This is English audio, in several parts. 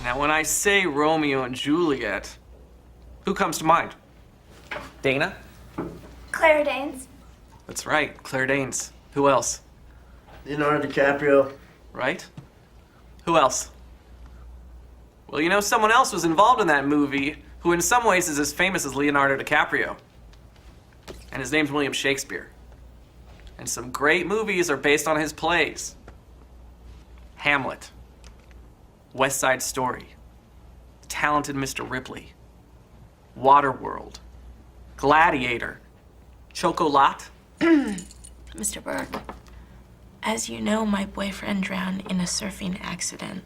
Now, when I say Romeo and Juliet, who comes to mind? Dana? Claire Danes. That's right, Claire Danes. Who else? Leonardo DiCaprio. Right? Who else? Well, you know, someone else was involved in that movie who in some ways is as famous as Leonardo DiCaprio. And his name's William Shakespeare. And some great movies are based on his plays. Hamlet. West Side Story. The Talented Mr. Ripley. Waterworld. Gladiator. Chocolat. Mr. Burke, as you know, my boyfriend drowned in a surfing accident.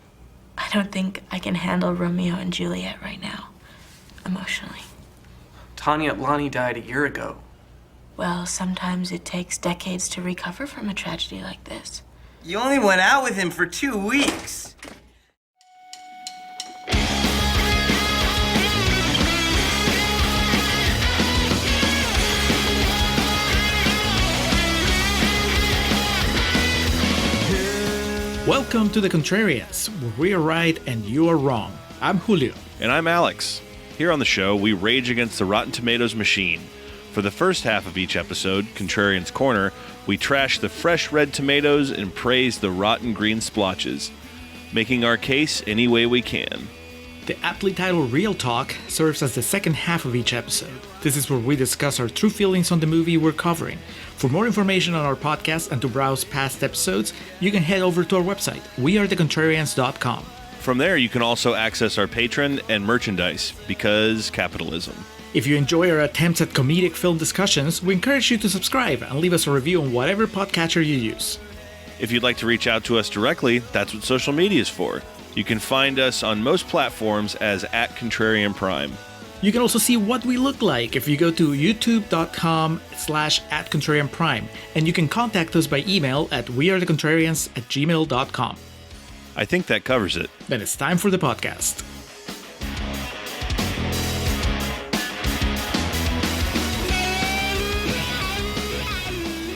I don't think I can handle Romeo and Juliet right now, emotionally. Tanya Ablani died a year ago. Well, sometimes it takes decades to recover from a tragedy like this. You only went out with him for 2 weeks. Welcome to the Contrarians, where we are right and you are wrong. I'm Julio. And I'm Alex. Here on the show, we rage against the Rotten Tomatoes machine. For the first half of each episode, Contrarians Corner, we trash the fresh red tomatoes and praise the rotten green splotches, making our case any way we can. The aptly titled Real Talk serves as the second half of each episode. This is where we discuss our true feelings on the movie we're covering. For more information on our podcast and to browse past episodes, you can head over to our website, wearethecontrarians.com. From there, you can also access our Patreon and merchandise, because capitalism. If you enjoy our attempts at comedic film discussions, we encourage you to subscribe and leave us a review on whatever podcatcher you use. If you'd like to reach out to us directly, that's what social media is for. You can find us on most platforms as @ContrarianPrime. You can also see what we look like if you go to youtube.com/@ContrarianPrime, and you can contact us by email at wearethecontrarians@gmail.com. I think that covers it. Then it's time for the podcast.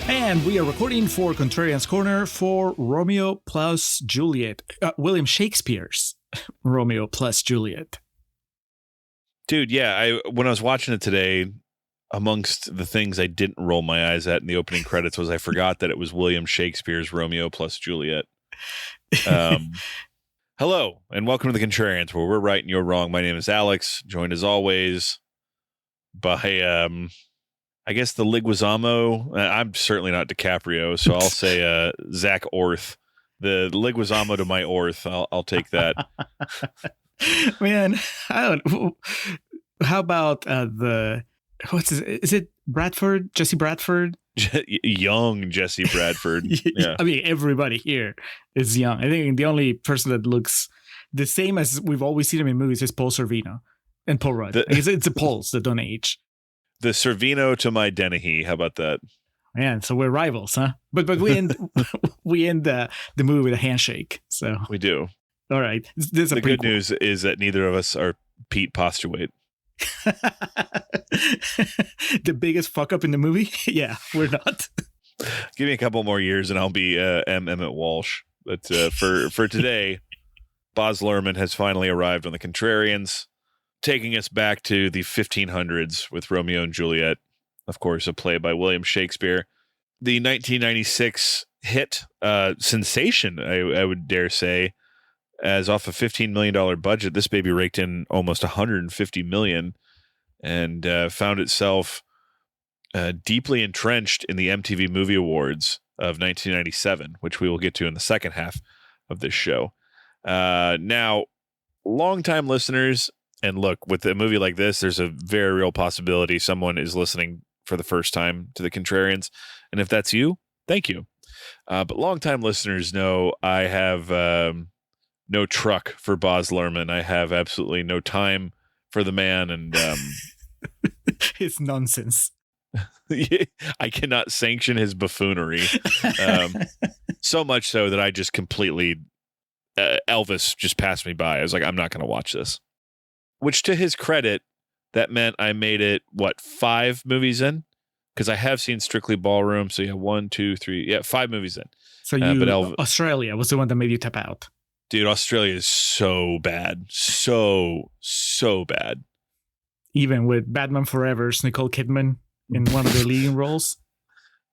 And we are recording for Contrarians Corner for Romeo plus Juliet. William Shakespeare's Romeo plus Juliet. Dude, yeah, when I was watching it today, amongst the things I didn't roll my eyes at in the opening credits was I forgot that it was William Shakespeare's Romeo plus Juliet. Hello, and welcome to the Contrarians, where we're right and you're wrong. My name is Alex, joined as always by, I guess, the Leguizamo. I'm certainly not DiCaprio, so I'll say Zach Orth. The Leguizamo to my Orth. I'll take that. Man, I don't. How about is it Bradford? Jesse Bradford? Young Jesse Bradford. Yeah. I mean, everybody here is young. I think the only person that looks the same as we've always seen him in movies is Paul Sorvino and Paul Rudd. It's the Pauls that don't age. The Sorvino to my Dennehy. How about that? Man, so we're rivals, huh? But we end the movie with a handshake. So we do. All right. This is the good news is that neither of us are Pete Postlewaite. The biggest fuck up in the movie? Yeah, we're not. Give me a couple more years and I'll be Emmett Walsh. But for today, Baz Luhrmann has finally arrived on the Contrarians, taking us back to the 1500s with Romeo and Juliet, of course, a play by William Shakespeare. The 1996 hit sensation, I would dare say, as off a $15 million budget, this baby raked in almost $150 million and found itself deeply entrenched in the MTV Movie Awards of 1997, which we will get to in the second half of this show. Now, longtime listeners, and look, with a movie like this, there's a very real possibility someone is listening for the first time to the Contrarians. And if that's you, thank you. But longtime listeners know I have no truck for Baz Luhrmann. I have absolutely no time for the man, and it's nonsense. I cannot sanction his buffoonery. So much so that I just completely Elvis just passed me by. I was like, I'm not going to watch this. Which, to his credit, that meant I made it 5 movies in, because I have seen Strictly Ballroom. So 1, 2, 3, 5 movies in. So Australia was the one that made you tap out. Dude, Australia is so bad. So bad. Even with Batman Forever's Nicole Kidman in one of the leading roles.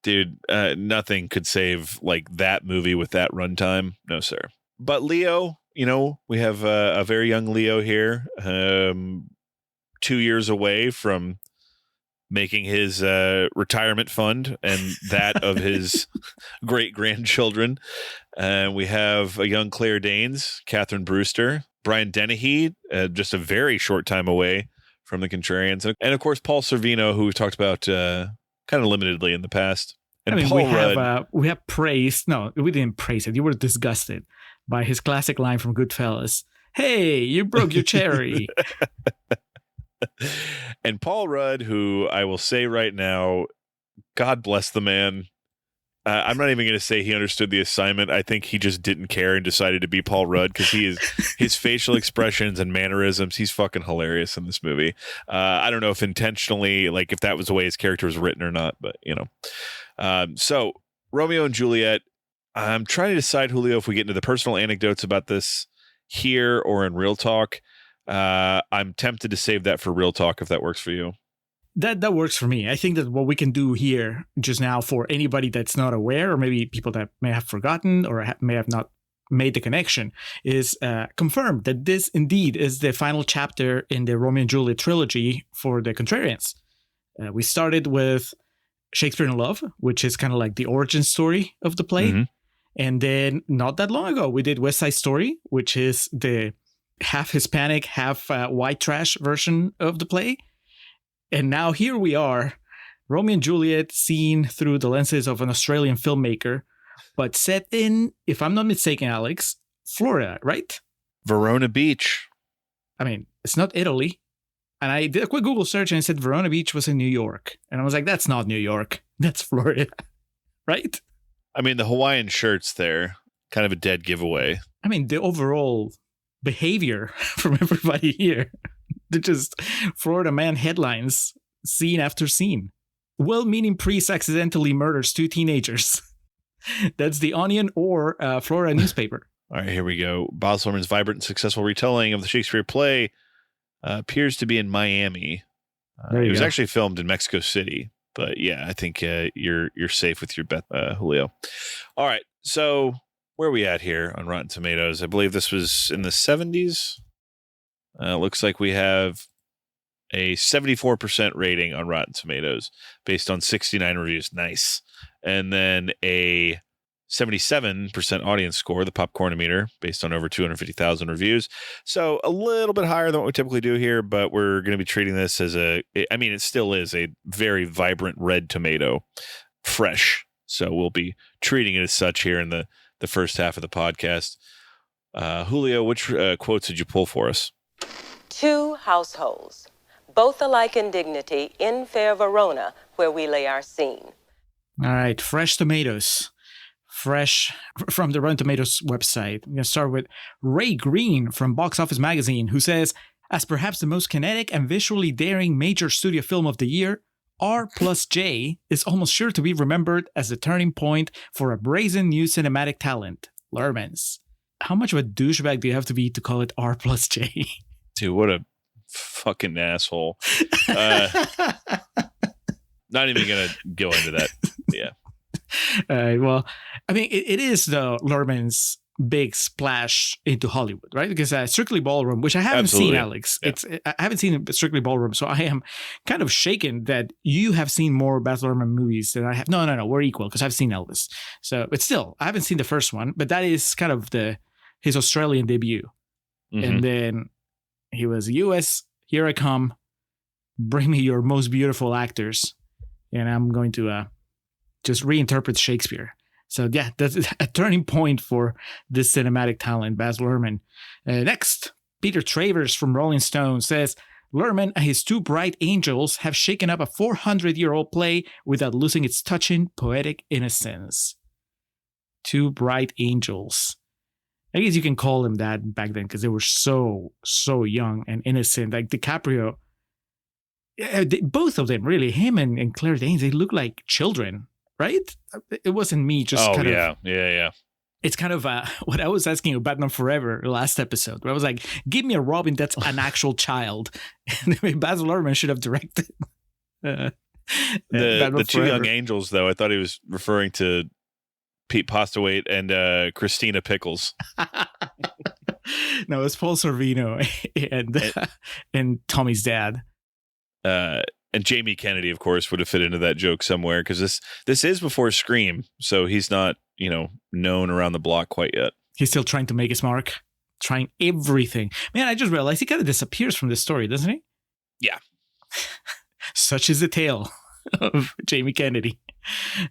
Dude, nothing could save like that movie with that runtime. No, sir. But Leo, we have a very young Leo here, 2 years away from making his retirement fund and that of his great-grandchildren. We have a young Claire Danes, Catherine Brewster, Brian Dennehy, just a very short time away from the Contrarians. And, of course, Paul Sorvino, who we've talked about kind of limitedly in the past. And Paul Rudd. We have praised. No, we didn't praise it. You were disgusted by his classic line from Goodfellas. Hey, you broke your cherry. And Paul Rudd, who I will say right now, God bless the man. I'm not even going to say he understood the assignment. I think he just didn't care and decided to be Paul Rudd because his facial expressions and mannerisms, he's fucking hilarious in this movie. I don't know if intentionally, like if that was the way his character was written or not, but so Romeo and Juliet, I'm trying to decide, Julio, if we get into the personal anecdotes about this here or in Real Talk. I'm tempted to save that for Real Talk if that works for you. That works for me. I think that what we can do here just now for anybody that's not aware, or maybe people that may have forgotten or may have not made the connection, is confirm that this indeed is the final chapter in the Romeo and Juliet trilogy for the Contrarians. We started with Shakespeare in Love, which is kind of like the origin story of the play. Mm-hmm. And then not that long ago, we did West Side Story, which is the half Hispanic, half white trash version of the play. And now here we are, Romeo and Juliet seen through the lenses of an Australian filmmaker, but set in, if I'm not mistaken, Alex, Florida, right? Verona Beach. I mean, it's not Italy. And I did a quick Google search and it said Verona Beach was in New York. And I was like, that's not New York. That's Florida, right? I mean, the Hawaiian shirts there, kind of a dead giveaway. I mean, the overall behavior from everybody here. They're just Florida man headlines, scene after scene. Well-meaning priest accidentally murders 2 teenagers. That's the Onion or Florida newspaper. All right, here we go. Baz Luhrmann's vibrant and successful retelling of the Shakespeare play appears to be in Miami. It was actually filmed in Mexico City. But yeah, I think you're safe with your bet, Julio. All right, so where are we at here on Rotten Tomatoes? I believe this was in the 70s. Looks like we have a 74% rating on Rotten Tomatoes based on 69 reviews. Nice. And then a 77% audience score, the Popcornometer, based on over 250,000 reviews. So a little bit higher than what we typically do here, but we're going to be treating this as it still is a very vibrant red tomato, fresh. So we'll be treating it as such here in the first half of the podcast. Julio, which quotes did you pull for us? 2 households, both alike in dignity, in fair Verona, where we lay our scene. All right, fresh tomatoes. Fresh from the Rotten Tomatoes website. I'm going to start with Ray Green from Box Office Magazine, who says, as perhaps the most kinetic and visually daring major studio film of the year, R+J is almost sure to be remembered as the turning point for a brazen new cinematic talent, Luhrmann's. How much of a douchebag do you have to be to call it R+J? Dude, what a fucking asshole. Not even going to go into that. Yeah. Well, I mean, it is Luhrmann's big splash into Hollywood, right? Because Strictly Ballroom, which I haven't seen, Alex. Yeah. I haven't seen Strictly Ballroom, so I am kind of shaken that you have seen more Baz Luhrmann movies than I have. No, we're equal because I've seen Elvis. So, but still, I haven't seen the first one, but that is kind of his Australian debut. Mm-hmm. And then he was US, here I come, bring me your most beautiful actors, and I'm going to just reinterpret Shakespeare. So yeah, that's a turning point for this cinematic talent, Baz Luhrmann. Next, Peter Travers from Rolling Stone says, Luhrmann and his 2 bright angels have shaken up a 400-year-old play without losing its touching poetic innocence. 2 bright angels. I guess you can call them that back then because they were so young and innocent. Like DiCaprio, both of them, really, him and Claire Danes, they look like children, right? It wasn't me just yeah. It's kind of what I was asking about Batman Forever last episode, where I was like, give me a Robin that's an actual child. And Baz Luhrmann should have directed The Batman two Forever. young angels, though, I thought he was referring to Pete Postlewaite and Christina Pickles. No, it's Paul Sorvino and Tommy's dad. And Jamie Kennedy, of course, would have fit into that joke somewhere, because this is before Scream, so he's not, known around the block quite yet. He's still trying to make his mark, trying everything. Man, I just realized he kind of disappears from this story, doesn't he? Yeah. Such is the tale of Jamie Kennedy.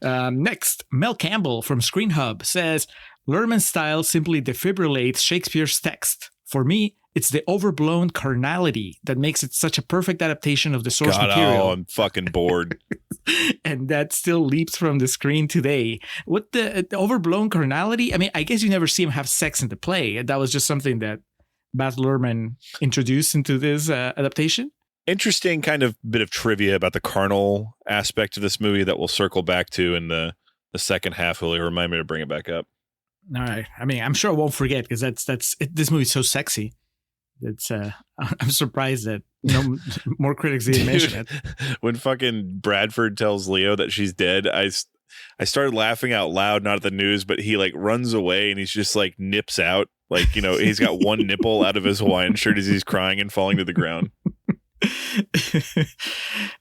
Next, Mel Campbell from Screen Hub says, Luhrmann's style simply defibrillates Shakespeare's text. For me, it's the overblown carnality that makes it such a perfect adaptation of the source material. Oh, I'm fucking bored. And that still leaps from the screen today. What the overblown carnality? I mean, I guess you never see him have sex in the play. That was just something that Baz Luhrmann introduced into this adaptation. Interesting kind of bit of trivia about the carnal aspect of this movie that we'll circle back to in the second half. Will you remind me to bring it back up? All right. I mean, I'm sure I won't forget, because this movie's so sexy. It's I'm surprised that more critics didn't mention it. When fucking Bradford tells Leo that she's dead, I started laughing out loud, not at the news, but he like runs away and he's just like nips out. Like, he's got one nipple out of his Hawaiian shirt as he's crying and falling to the ground.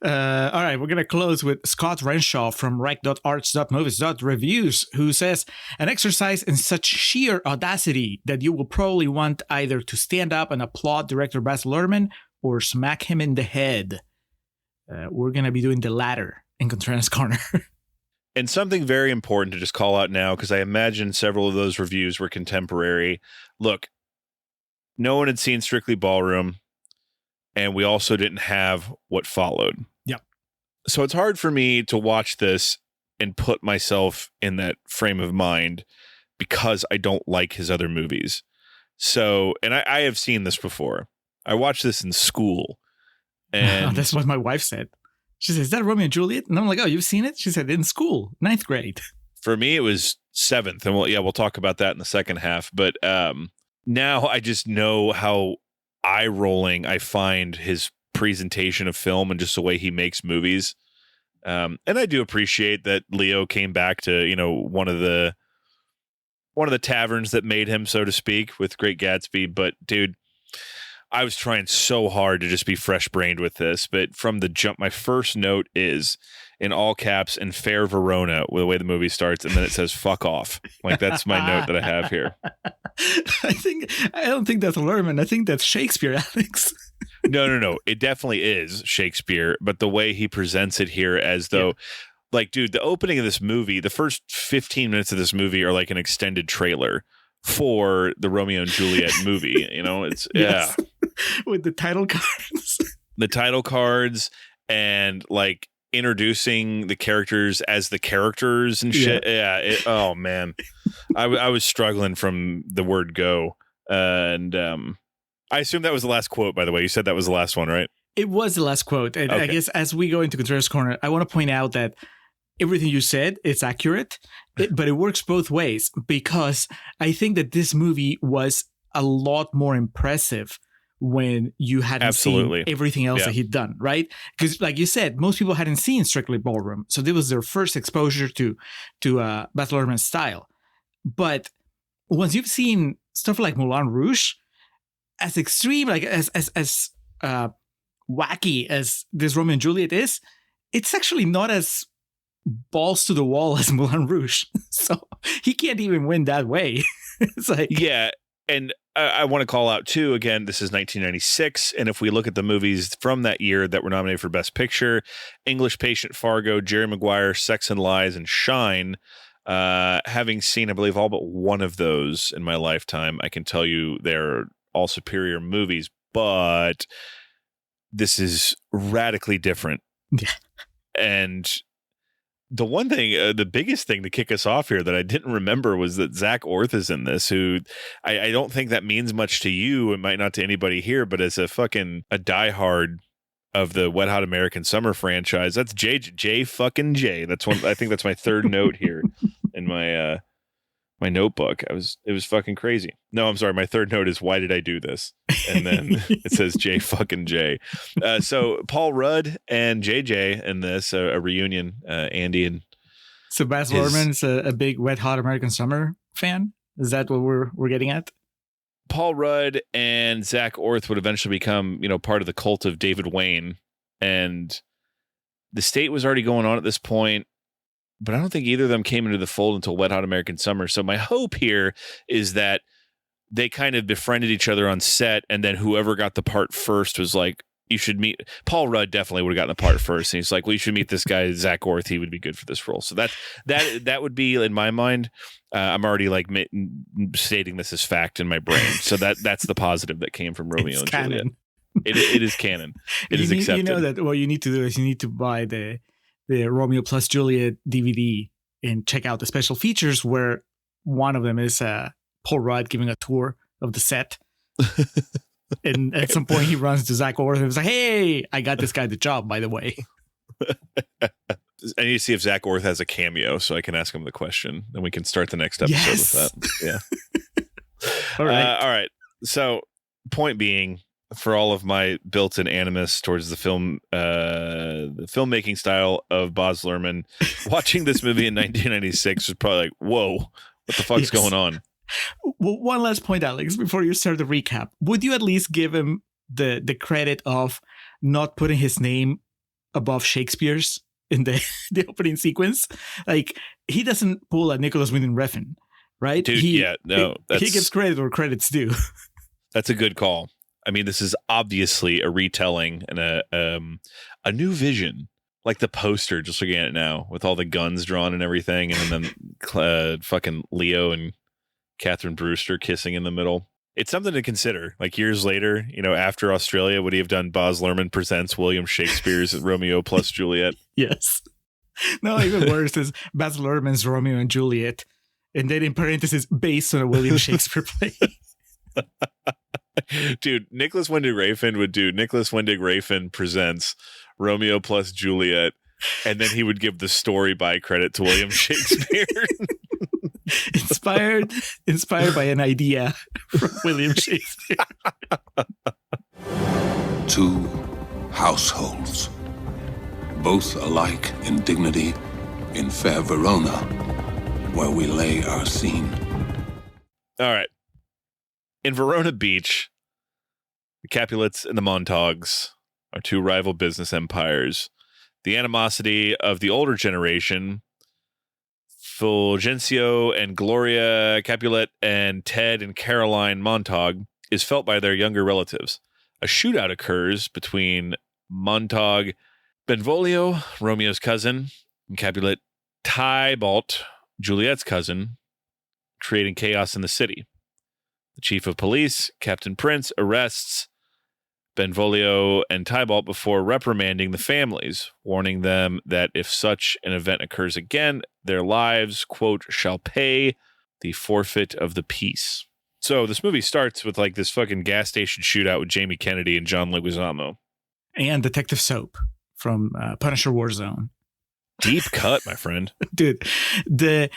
All right, we're going to close with Scott Renshaw from rec.arts.movies.reviews, who says, an exercise in such sheer audacity that you will probably want either to stand up and applaud director Baz Luhrmann or smack him in the head. We're going to be doing the latter in Contrarians Corner. And something very important to just call out now, because I imagine several of those reviews were contemporary. Look, no one had seen Strictly Ballroom, and we also didn't have what followed. Yep. So it's hard for me to watch this and put myself in that frame of mind, because I don't like his other movies. So, and I have seen this before. I watched this in school. And that's what my wife said. She said, is that Romeo and Juliet? And I'm like, oh, you've seen it? She said, in school, 9th grade. For me, it was 7th. And we'll talk about that in the second half. But now I just know how eye-rolling I find his presentation of film and just the way he makes movies. And I do appreciate that Leo came back to, one of the taverns that made him, so to speak, with Great Gatsby. But dude, I was trying so hard to just be fresh-brained with this. But from the jump, my first note is in all caps in Fair Verona, the way the movie starts, and then it says "fuck off." Like, that's my note that I have here. I don't think that's Luhrmann. I think that's Shakespeare, Alex. No. It definitely is Shakespeare, but the way he presents it here, as though, like, dude, the opening of this movie, the first 15 minutes of this movie are like an extended trailer for the Romeo and Juliet movie. It's yes. With the title cards. The title cards and like introducing the characters as the characters and shit. Yeah. Oh man, I was struggling from the word go, and I assume that was the last quote. By the way, you said that was the last one, right? It was the last quote. And okay. I guess as we go into Contrarians Corner, I want to point out that everything you said, it's accurate, but it works both ways, because I think that this movie was a lot more impressive when you hadn't seen everything else that he'd done, right? Because like you said, most people hadn't seen Strictly Ballroom, so this was their first exposure to Baz Luhrmann's style. But once you've seen stuff like Moulin Rouge, as extreme, like as wacky as this Romeo and Juliet is, it's actually not as balls to the wall as Moulin Rouge. So he can't even win that way. It's like, yeah. And I want to call out too, again, this is 1996. And if we look at the movies from that year that were nominated for Best Picture, English Patient, Fargo, Jerry Maguire, Sex and Lies, and Shine, having seen, I believe, all but one of those in my lifetime, I can tell you they're all superior movies, but this is radically different. Yeah. And the one thing, the biggest thing to kick us off here that I didn't remember was that Zach Orth is in this, who I don't think that means much to you. It might not to anybody here, but as a diehard of the Wet Hot American Summer franchise, that's J fucking J. That's one. I think that's my third note here in my my notebook. It was fucking crazy. No, I'm sorry. My third note is, why did I do this? And then it says J fucking J. So Paul Rudd and JJ in this, a reunion, Andy and. So Baz Luhrmann's a big Wet Hot American Summer fan? Is that what we're getting at? Paul Rudd and Zach Orth would eventually become, part of the cult of David Wayne. And the state was already going on at this point, but I don't think either of them came into the fold until Wet Hot American Summer. So my hope here is that they kind of befriended each other on set, and then whoever got the part first was like, you should meet Paul Rudd. Definitely would have gotten the part first, and he's like, well, you should meet this guy Zach Orth. He would be good for this role. So that would be in my mind. I'm already like stating this as fact in my brain. So that's the positive that came from Romeo and Juliet. It is canon. It is accepted. You know that what you need to do is you need to buy the Romeo plus Juliet DVD and check out the special features, where one of them is Paul Rudd giving a tour of the set. And at some point he runs to Zach Orth and was like, hey, I got this guy the job, by the way. I need to see if Zach Orth has a cameo so I can ask him the question, and we can start the next episode with that. Yeah. All right. All right. So point being, for all of my built-in animus towards the filmmaking style of Baz Luhrmann, watching this movie in 1996 was probably like, whoa, what the fuck's going on? Well, one last point, Alex, before you start the recap. Would you at least give him the credit of not putting his name above Shakespeare's in the opening sequence? Like, he doesn't pull a Nicholas Winding Refn, right? Dude, he gets credit where credit's due. That's a good call. I mean, this is obviously a retelling and a new vision. Like the poster, just looking at it now, with all the guns drawn and everything, and then fucking Leo and Catherine Brewster kissing in the middle. It's something to consider. Like years later, after Australia, would he have done Baz Luhrmann presents William Shakespeare's Romeo plus Juliet? Yes. No, even worse is Baz Luhrmann's Romeo and Juliet, and then in parentheses, based on a William Shakespeare play. Dude, Nicholas Winding Refn would do Nicholas Winding Refn presents Romeo plus Juliet, and then he would give the story by credit to William Shakespeare. Inspired by an idea from William Shakespeare. Two households, both alike in dignity, in fair Verona, where we lay our scene. All right. In Verona Beach, the Capulets and the Montagues are two rival business empires. The animosity of the older generation, Fulgencio and Gloria Capulet and Ted and Caroline Montague, is felt by their younger relatives. A shootout occurs between Montague Benvolio, Romeo's cousin, and Capulet Tybalt, Juliet's cousin, creating chaos in the city. The chief of police, Captain Prince, arrests Benvolio and Tybalt before reprimanding the families, warning them that if such an event occurs again, their lives, quote, shall pay the forfeit of the peace. So this movie starts with like this fucking gas station shootout with Jamie Kennedy and John Leguizamo. And Detective Soap from Punisher Warzone. Deep cut, my friend. Dude, the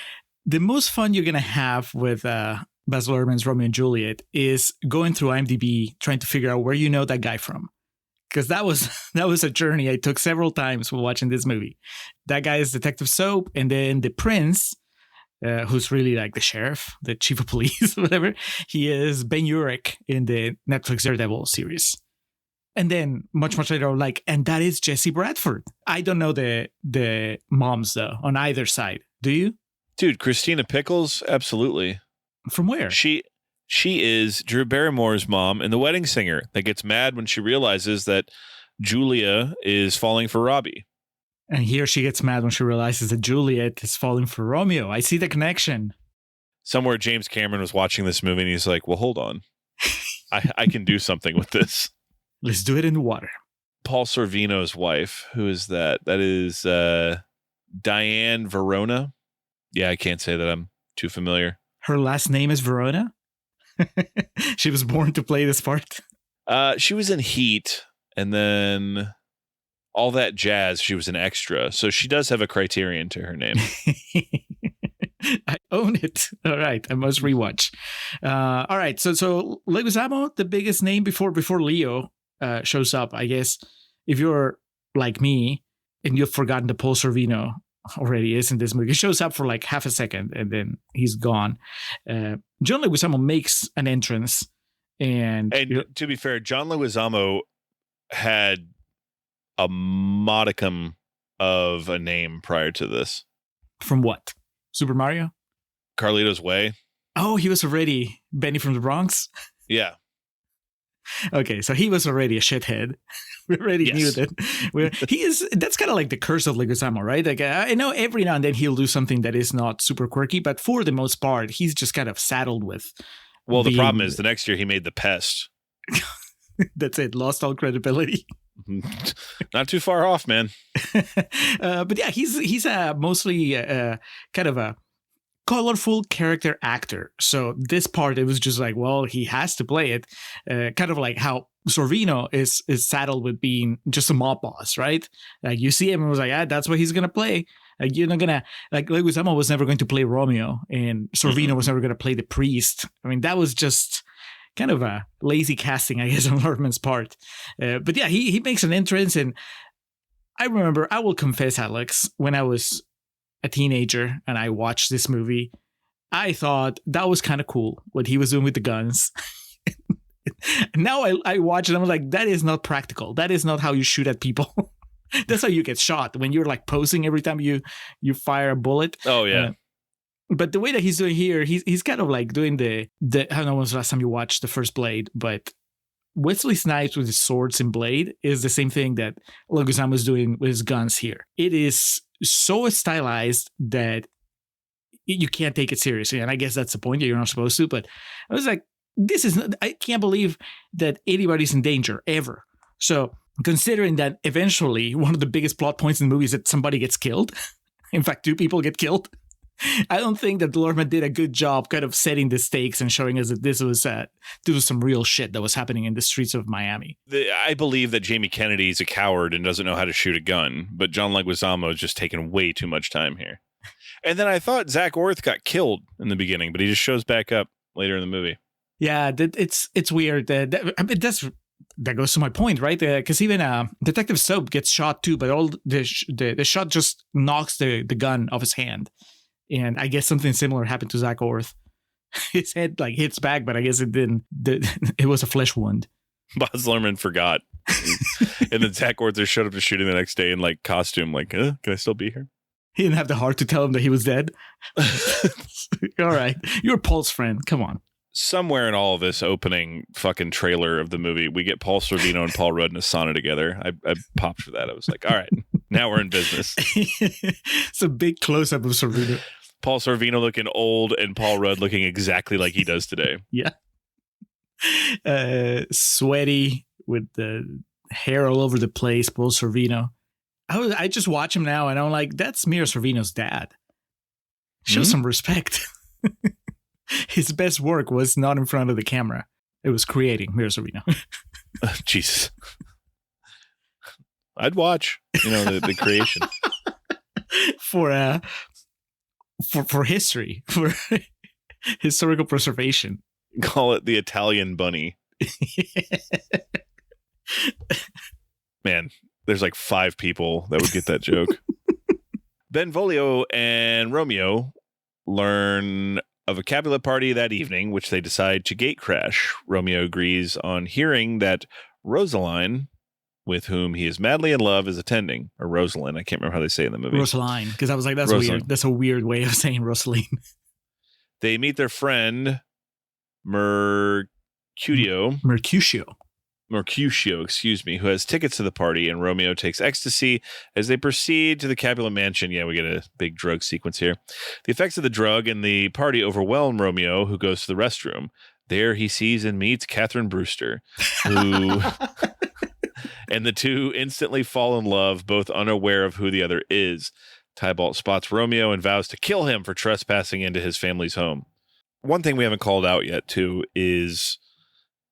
most fun you're going to have with Baz Luhrmann's Romeo and Juliet is going through IMDb, trying to figure out where you know that guy from. Because that was a journey I took several times while watching this movie. That guy is Detective Soap, and then the Prince, who's really like the sheriff, the chief of police, whatever. He is Ben Urich in the Netflix Daredevil series. And then much later, like, and that is Jesse Bradford. I don't know the moms though on either side. Do you? Dude, Christina Pickles, absolutely. From where? She is Drew Barrymore's mom in The Wedding Singer that gets mad when she realizes that Julia is falling for Robbie. And here she gets mad when she realizes that Juliet is falling for Romeo. I see the connection. Somewhere James Cameron was watching this movie and he's like, well, hold on. I can do something with this. Let's do it in the water. Paul Sorvino's wife. Who is that? That is Diane Verona. Yeah, I can't say that I'm too familiar. Her last name is Verona? She was born to play this part? She was in Heat, and then All That Jazz, she was an extra. So she does have a Criterion to her name. I own it. All right, I must rewatch. All right, so Leguizamo, the biggest name before Leo shows up. I guess if you're like me and you've forgotten that Paul Sorvino already is in this movie, he shows up for like half a second and then he's gone. John Leguizamo makes an entrance, and to be fair, John Leguizamo had a modicum of a name prior to this. From what? Super Mario? Carlito's Way. Oh, he was already Benny from the Bronx? Yeah. Okay, so he was already a shithead. We already knew that. He is. That's kind of like the curse of Leguizamo, right? Like, I know every now and then he'll do something that is not super quirky, but for the most part, he's just kind of saddled with. Well, the problem is the next year he made The Pest. That's it. Lost all credibility. Not too far off, man. But yeah, he's mostly kind of a colorful character actor. So this part, it was just like, well, he has to play it. Kind of like how Sorvino is saddled with being just a mob boss, right? Like you see him and was like, that's what he's gonna play. Like you're not gonna like Leguizamo was never going to play Romeo, and Sorvino was never gonna play the priest. I mean, that was just kind of a lazy casting, I guess, on Luhrmann's part. But yeah, he makes an entrance, and I remember, I will confess, Alex, when I was a teenager and I watched this movie, I thought that was kind of cool what he was doing with the guns. Now I watch it, I'm like, that is not practical. That is not how you shoot at people. That's how you get shot, when you're like posing every time you fire a bullet. Oh yeah. But the way that he's doing here, he's kind of like doing the I don't know when was the last time you watched The First Blade, but Wesley Snipes with his swords and blade is the same thing that Leguizamo is doing with his guns here. It is so stylized that you can't take it seriously, and I guess that's the point. You're not supposed to. But I was like, I can't believe that anybody's in danger ever. So considering that eventually one of the biggest plot points in the movie is that somebody gets killed. In fact, 2 people get killed. I don't think that Luhrmann did a good job kind of setting the stakes and showing us that this was some real shit that was happening in the streets of Miami. I believe that Jamie Kennedy's a coward and doesn't know how to shoot a gun, but John Leguizamo is just taking way too much time here. And then I thought Zach Orth got killed in the beginning, but he just shows back up later in the movie. Yeah, it's weird. That goes to my point, right? Because even Detective Soap gets shot too, but all the shot just knocks the gun off his hand. And I guess something similar happened to Zach Orth. His head like hits back, but I guess it didn't. It was a flesh wound. Baz Luhrmann forgot. And then Zach Orth just showed up to shoot him the next day in like costume. Like, can I still be here? He didn't have the heart to tell him that he was dead. All right. You're Paul's friend. Come on. Somewhere in all of this opening fucking trailer of the movie, we get Paul Sorvino and Paul Rudd in a sauna together. I popped for that. I was like, all right, now we're in business. It's a big close-up of Sorvino. Paul Sorvino looking old and Paul Rudd looking exactly like he does today. Yeah. Sweaty with the hair all over the place, Paul Sorvino. I just watch him now and I'm like, that's Mira Sorvino's dad. Show some respect. His best work was not in front of the camera. It was creating Mira Sorvino. Jesus. I'd watch, the creation. For history, for historical preservation. Call it the Italian bunny. Man, there's like 5 people that would get that joke. Benvolio and Romeo learn of a Capulet party that evening, which they decide to gate crash. Romeo agrees on hearing that Rosaline, with whom he is madly in love, is attending. Or Rosalind, I can't remember how they say it in the movie. Rosaline, because I was like, that's Rosaline. weird. That's a weird way of saying Rosaline. They meet their friend Mercutio, excuse me, who has tickets to the party, and Romeo takes ecstasy as they proceed to the Capulet mansion. Yeah, we get a big drug sequence here. The effects of the drug and the party overwhelm Romeo, who goes to the restroom. There he sees and meets Catherine Brewster, who... and the two instantly fall in love, both unaware of who the other is. Tybalt spots Romeo and vows to kill him for trespassing into his family's home. One thing we haven't called out yet, too, is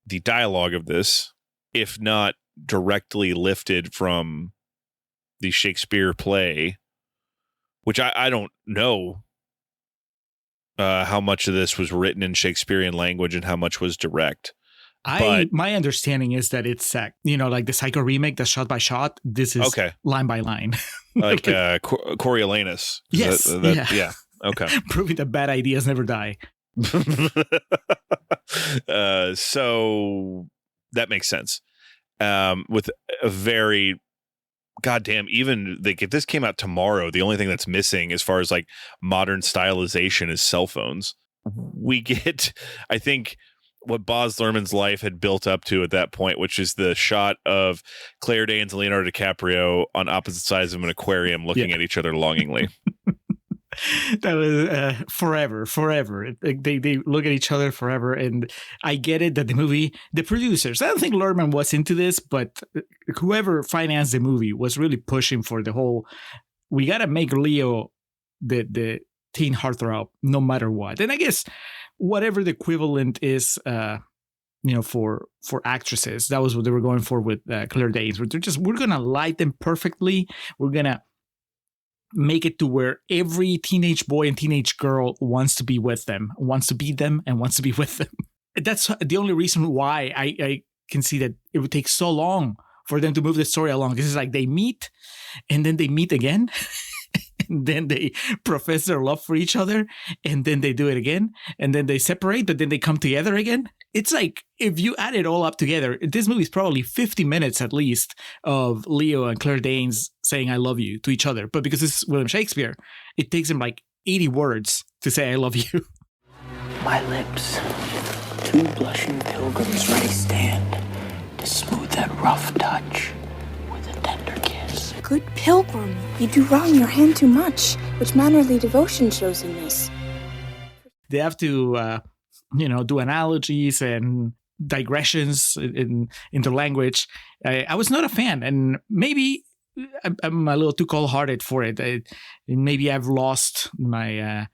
the dialogue of this, if not directly lifted from the Shakespeare play, which I don't know how much of this was written in Shakespearean language and how much was direct. My understanding is that it's like the Psycho remake, that's shot by shot. This is line by line, like Coriolanus. Yes, yeah. Okay. Proving that bad ideas never die. So that makes sense. With a very goddamn, even like if this came out tomorrow, the only thing that's missing as far as like modern stylization is cell phones. We get, I think, what Baz Luhrmann's life had built up to at that point, which is the shot of Claire Danes and Leonardo DiCaprio on opposite sides of an aquarium looking at each other longingly. That was forever. They look at each other forever. And I get it that the producers, I don't think Luhrmann was into this, but whoever financed the movie was really pushing for the whole, we got to make Leo the teen heartthrob no matter what. And I guess whatever the equivalent is, for actresses, that was what they were going for with Claire Danes. We're going to light them perfectly. We're going to make it to where every teenage boy and teenage girl wants to be with them, wants to be them, and wants to be with them. That's the only reason why I can see that it would take so long for them to move the story along. This is like they meet, and then they meet again, and then they profess their love for each other, and then they do it again, and then they separate, but then they come together again. It's like, if you add it all up together, this movie is probably 50 minutes at least of Leo and Claire Danes saying I love you to each other. But because it's William Shakespeare, it takes him like 80 words to say I love you. My lips, two blushing pilgrims ready stand to smooth that rough touch with a tender kiss. Good pilgrim, you do wrong your hand too much. Which mannerly devotion shows in this? They have to do analogies and digressions in the language. I was not a fan, and maybe I'm a little too cold-hearted for it. Maybe I've lost my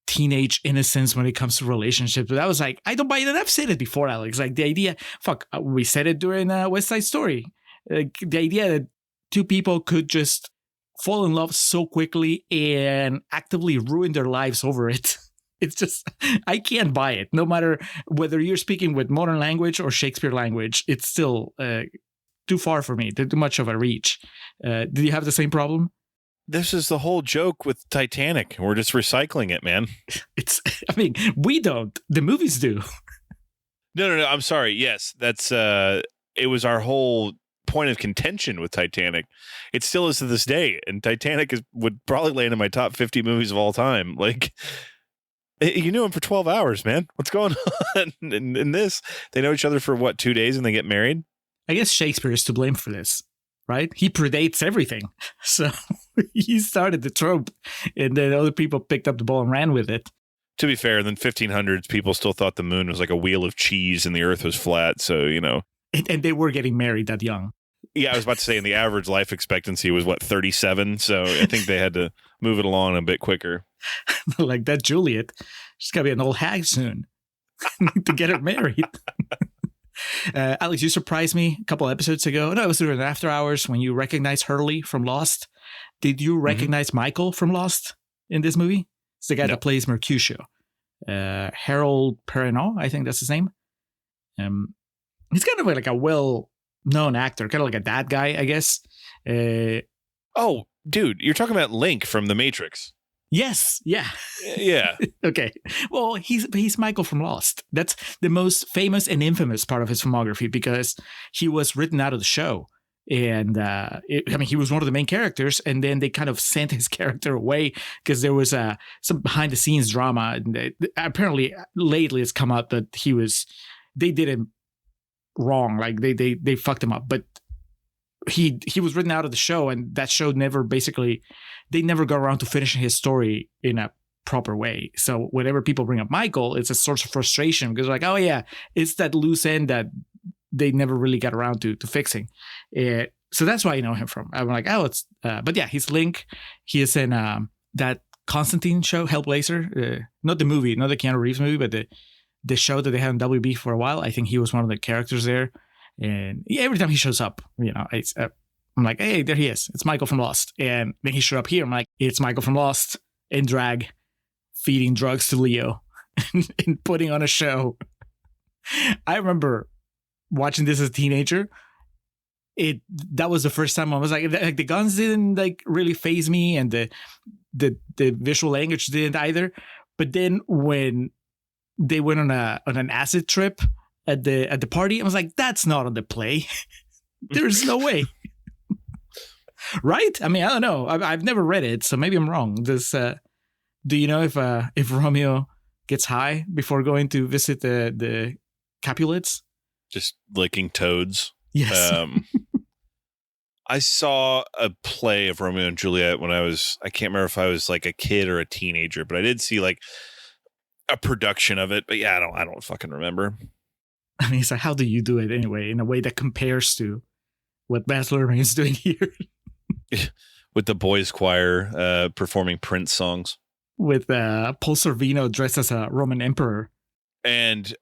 teenage innocence when it comes to relationships. But I was like, I don't buy it. And I've said it before, Alex. Like the idea, we said it during West Side Story. Like the idea that two people could just fall in love so quickly and actively ruin their lives over it. It's just, I can't buy it. No matter whether you're speaking with modern language or Shakespeare language, it's still too far for me. Too much of a reach. Did you have the same problem? This is the whole joke with Titanic. We're just recycling it, man. We don't. The movies do. No. I'm sorry. Yes, that's it was our whole point of contention with Titanic. It still is to this day. And Titanic would probably land in my top 50 movies of all time. Like, you knew him for 12 hours, man. What's going on? In this, they know each other for 2 days and they get married? I guess Shakespeare is to blame for this, right? He predates everything. So he started the trope, and then other people picked up the ball and ran with it. To be fair, in the 1500s, people still thought the moon was like a wheel of cheese and the earth was flat. So, And they were getting married that young. Yeah, I was about to say, and the average life expectancy was 37. So I think they had to move it along a bit quicker. Like that Juliet, she's got to be an old hag soon to get her married. Alex, you surprised me a couple episodes ago. No, it was during After Hours when you recognized Hurley from Lost. Did you recognize Michael from Lost in this movie? It's the guy that plays Mercutio. Harold Perrineau, I think that's his name. He's kind of like a well-known actor, kind of like a dad guy, I guess. Oh, dude, you're talking about Link from The Matrix. Yes, yeah. Yeah. Okay. Well, he's Michael from Lost. That's the most famous and infamous part of his filmography because he was written out of the show. And he was one of the main characters, and then they kind of sent his character away because there was some behind-the-scenes drama. And apparently, lately it's come out that they did him wrong. Like they fucked him up. But he was written out of the show, and that show they never got around to finishing his story in a proper way. So whenever people bring up Michael, it's a source of frustration because like, oh yeah, it's that loose end that they never really got around to fixing. So that's why I know him from. I'm like, but yeah, he's Link. He is in that Constantine show, Hellblazer. Not the movie, not the Keanu Reeves movie, but the show that they had on WB for a while. I think he was one of the characters there. And yeah, every time he shows up, I'm like, hey, there he is. It's Michael from Lost. And then he showed up here. I'm like, it's Michael from Lost in drag feeding drugs to Leo and putting on a show. I remember watching this as a teenager. That was the first time I was like the guns didn't like really faze me, and the visual language didn't either. But then when they went on an acid trip at the party, I was like, that's not on the play. There's no way. Right? I mean, I don't know. I've never read it, so maybe I'm wrong. Do you know if Romeo gets high before going to visit the Capulets? Just licking toads. Yes. I saw a play of Romeo and Juliet when I can't remember if I was like a kid or a teenager, but I did see like a production of it. But yeah, I don't fucking remember. I mean, it's like, how do you do it anyway in a way that compares to what Baz Luhrmann is doing here? With the boys' choir performing Prince songs. With Paul Sorvino dressed as a Roman emperor. And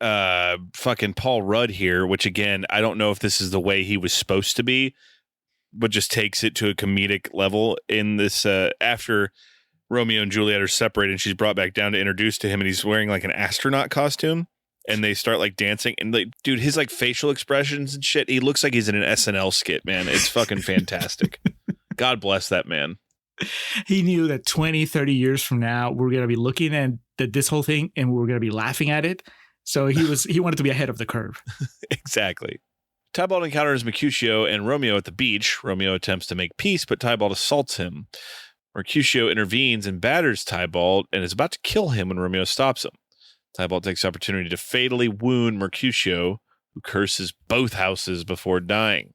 fucking Paul Rudd here, which again, I don't know if this is the way he was supposed to be, but just takes it to a comedic level in this after Romeo and Juliet are separated and she's brought back down to introduce to him, and he's wearing like an astronaut costume and they start like dancing, and like, dude, his like facial expressions and shit, he looks like he's in an SNL skit, man. It's fucking fantastic. God bless that man. He knew that 20, 30 years from now, we're going to be looking at this whole thing and we're going to be laughing at it. So he wanted to be ahead of the curve. Exactly. Tybalt encounters Mercutio and Romeo at the beach. Romeo attempts to make peace, but Tybalt assaults him. Mercutio intervenes and batters Tybalt and is about to kill him when Romeo stops him. Tybalt takes the opportunity to fatally wound Mercutio, who curses both houses before dying.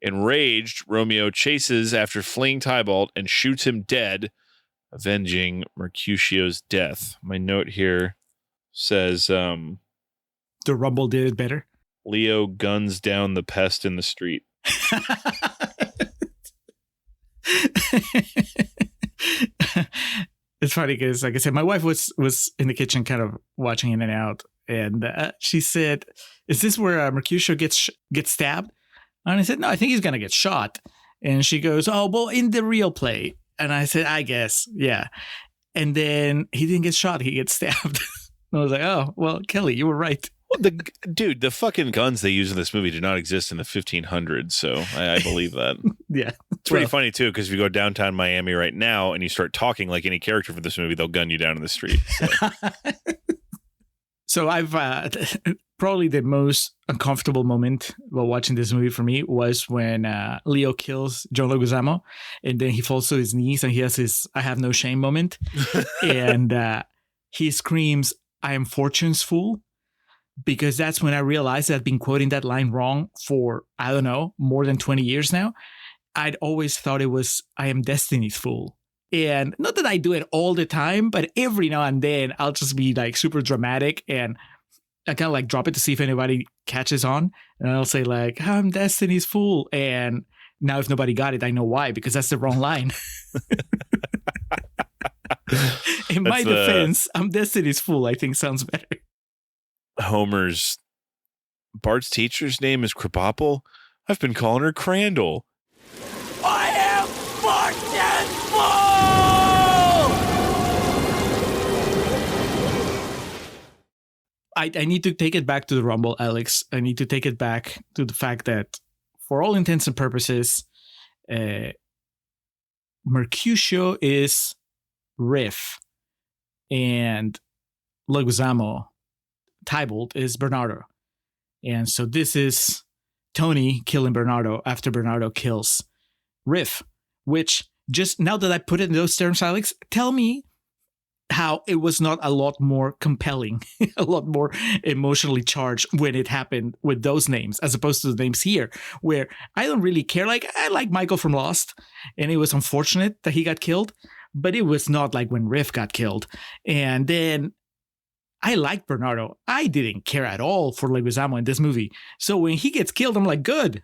Enraged, Romeo chases after fleeing Tybalt and shoots him dead, avenging Mercutio's death. My note here says the Rumble did it better. Leo guns down the pest in the street. It's funny because, like I said, my wife was in the kitchen kind of watching in and out, and she said, is this where Mercutio gets stabbed? And I said, no, I think he's going to get shot. And she goes, oh, well, in the real play. And I said, I guess, yeah. And then he didn't get shot. He gets stabbed. And I was like, oh, well, Kelly, you were right. Well, the fucking guns they use in this movie did not exist in the 1500s. So I believe that. Yeah. It's pretty funny, too, because if you go downtown Miami right now and you start talking like any character for this movie, they'll gun you down in the street. So, so I've probably the most uncomfortable moment while watching this movie for me was when Leo kills John Leguizamo, and then he falls to his knees and he has his I have no shame moment. And he screams, I am fortune's fool. Because that's when I realized that I've been quoting that line wrong for, I don't know, more than 20 years now. I'd always thought it was, I am destiny's fool. And not that I do it all the time, but every now and then I'll just be like super dramatic and I kind of like drop it to see if anybody catches on. And I'll say like, I'm destiny's fool. And now if nobody got it, I know why, because that's the wrong line. In my defense, I'm destiny's fool, I think sounds better. Bart's teacher's name is Krabappel. I've been calling her Crandall. I am fortune's fool! I need to take it back to the Rumble, Alex. I need to take it back to the fact that for all intents and purposes, Mercutio is Riff and Leguizamo, Tybalt, is Bernardo. And so this is Tony killing Bernardo after Bernardo kills Riff, which just now that I put it in those terms, Alex, tell me how it was not a lot more compelling, a lot more emotionally charged when it happened with those names, as opposed to the names here, where I don't really care. Like, I like Michael from Lost, and it was unfortunate that he got killed, but it was not like when Riff got killed. And then I liked Bernardo. I didn't care at all for Leguizamo in this movie. So when he gets killed, I'm like, good.